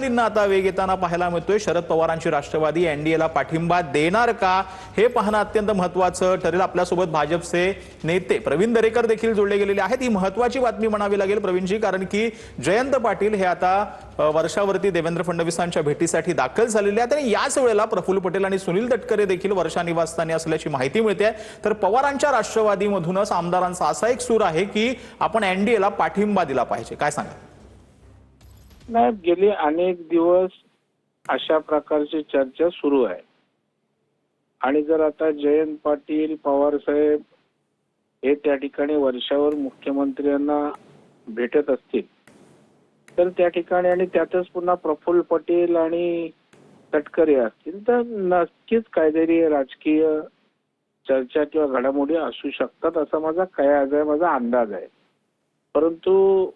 दिना आता वेग येताना पाहायला मिळतोय। शरद पवारांची राष्ट्रवादी एनडीएला पाठिंबा देणार का हे पाहणं अत्यंत महत्त्वाचं ठरेल। आपल्यासोबत भाजपचे नेते प्रवीण दरेकर देखील जोडले गेलेले आहेत। ही महत्त्वाची बातमी म्हणावी लागेल प्रवीणजी, कारण की जयंत पाटील हे आता वर्षावरती देवेंद्र फडणवीसांच्या भेटीसाठी दाखल झालेले आहेत आणि याच वेळेला प्रफुल्ल पटेल आणि सुनील तटकरे देखील वर्षा निवासस्थानी असल्याची माहिती मिळते। तर पवारांच्या राष्ट्रवादीमधूनच आमदारांचा असा एक सूर आहे की आपण एनडीएला पाठिंबा दिला पाहिजे। काय सांगा? नाही, गेले अनेक दिवस अशा प्रकारची चर्चा सुरू आहे आणि जर आता जयंत पाटील पवार साहेब हे त्या ठिकाणी वर्षावर मुख्यमंत्र्यांना भेटत असतील तर त्या ठिकाणी आणि त्यातच पुन्हा प्रफुल्ल पटेल आणि तटकरे असतील तर नक्कीच काहीतरी राजकीय चर्चा किंवा घडामोडी असू शकतात असा माझा अंदाज आहे। परंतु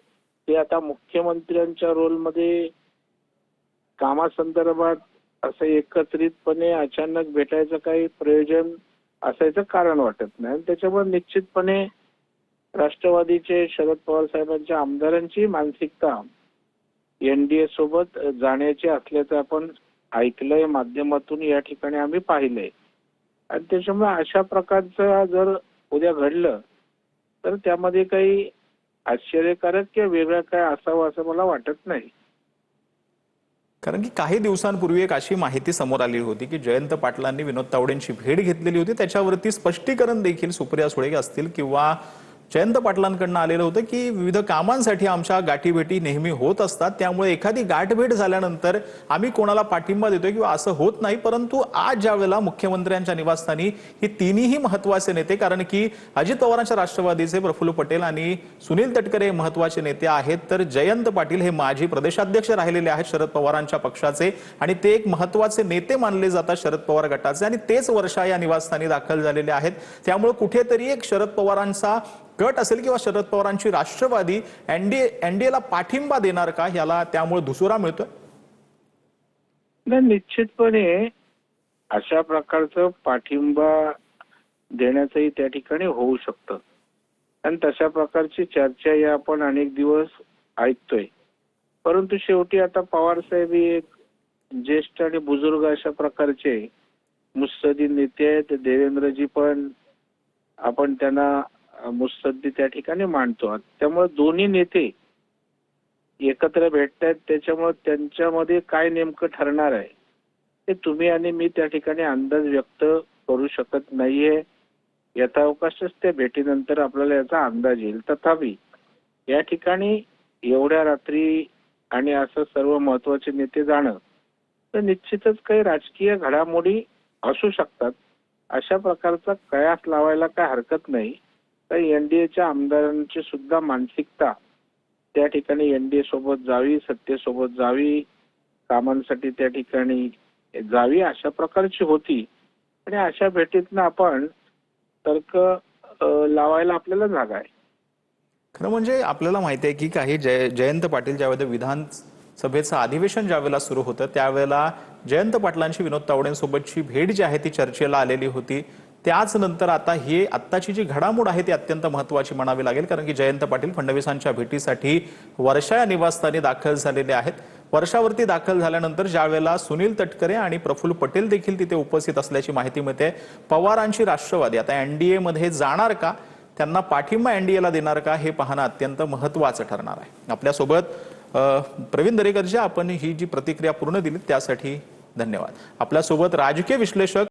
ते आता मुख्यमंत्र्यांच्या रोलमध्ये कामासंदर्भात असं एकत्रितपणे अचानक भेटायचं काही प्रयोजन असायचं कारण वाटत नाही। त्याच्यामुळे निश्चितपणे राष्ट्रवादीचे शरद पवार साहेबांच्या आमदारांची मानसिकता एनडीए सोबत जाण्याची असल्याचं आपण ऐकलंय, माध्यमातून या ठिकाणी आम्ही पाहिलंय आणि त्याच्यामुळे अशा प्रकारचं जर उद्या घडलं तर त्यामध्ये काही आश्चर्यकारक किंवा वेगळं काय असावं असं मला वाटत नाही। कारण की काही दिवसांपूर्वी एक अशी माहिती समोर आली होती की जयंत पाटलांनी विनोद तावडेंची भेट घेतलेली होती। त्याच्यावरती स्पष्टीकरण देखील सुप्रिया सुळे असतील किंवा जयंत पाटलांकडून आलेलं होतं की विविध कामांसाठी आमच्या गाठीभेटी नेहमी होत असतात, त्यामुळे एखादी गाठभेट झाल्यानंतर आम्ही कोणाला पाठिंबा देतोय किंवा असं होत नाही। परंतु आज ज्या वेळेला मुख्यमंत्र्यांच्या निवासस्थानी ही तिन्ही महत्त्वाचे नेते, कारण की अजित पवारांच्या राष्ट्रवादीचे प्रफुल्ल पटेल आणि सुनील तटकरे महत्त्वाचे नेते आहेत, तर जयंत पाटील हे माजी प्रदेशाध्यक्ष राहिलेले आहेत शरद पवारांच्या पक्षाचे आणि ते एक महत्त्वाचे नेते मानले जातात शरद पवार गटाचे आणि तेच वर्षा या निवासस्थानी दाखल झालेले आहेत। त्यामुळे कुठेतरी एक शरद पवारांचा गट असेल किंवा शरद पवारांची राष्ट्रवादी एनडीएला पाठिंबा देणार का याला त्यामुळे दुसरा मिळतोय? निश्चितपणे अशा प्रकारचं पाठिंबा देण्याचंही त्या ठिकाणी होऊ शकतं आणि तशा प्रकारची चर्चा या आपण अनेक दिवस ऐकतोय। परंतु शेवटी आता पवार साहेब एक ज्येष्ठ आणि बुजुर्ग अशा प्रकारचे मुत्सद्दी नेते आहेत। देवेंद्रजी पण आपण त्यांना मुत्सद्दी त्या ठिकाणी मांडतो, त्यामुळे दोन्ही नेते एकत्र भेटतायत। त्याच्यामुळे त्यांच्यामध्ये काय नेमकं ठरणार आहे ते तुम्ही आणि मी त्या ठिकाणी अंदाज व्यक्त करू शकत नाहीये। यथावकाशच त्या भेटीनंतर आपल्याला याचा अंदाज येईल। तथापि या ठिकाणी एवढ्या रात्री आणि असं सर्व महत्वाचे नेते जाणं तर निश्चितच काही राजकीय घडामोडी असू शकतात। अशा प्रकारचा कयास लावायला काय हरकत नाही। तर एनडीएच्या आमदारांची सुद्धा मानसिकता त्या ठिकाणी एनडीए सोबत जावी, सत्तेसोबत जावी, कामांसाठी त्या ठिकाणी जावी अशा प्रकारची होती आणि अशा भेटीतनं आपण तर्क लावायला आपल्याला जागा आहे। खरं म्हणजे आपल्याला माहिती आहे की काही जयंत पाटील ज्यावेळेला विधानसभेचं अधिवेशन ज्यावेळेला सुरू होतं त्यावेळेला जयंत पाटलांची विनोद तावडेंसोबतची भेट जी आहे ती चर्चेला आलेली होती। त्याच नंतर आता ही आत्ताची जी घडामोड आहे ती अत्यंत महत्त्वाची म्हणावी लागेल, कारण की जयंत पाटील फडणवीसांच्या भेटीसाठी वर्षा या निवासस्थानी दाखल झालेले आहेत। वर्षावरती दाखल झाल्यानंतर ज्यावेळेला सुनील तटकरे आणि प्रफुल्ल पटेल देखील तिथे उपस्थित असल्याची माहिती मिळते। पवारांची राष्ट्रवादी आता एनडीए मध्ये जाणार का, त्यांना पाठिंबा एनडीएला देणार का हे पाहणं अत्यंत महत्त्वाचं ठरणार आहे। आपल्यासोबत प्रवीण दरेकर जी आपण ही जी प्रतिक्रिया पूर्ण दिली त्यासाठी धन्यवाद। आपल्यासोबत राजकीय विश्लेषक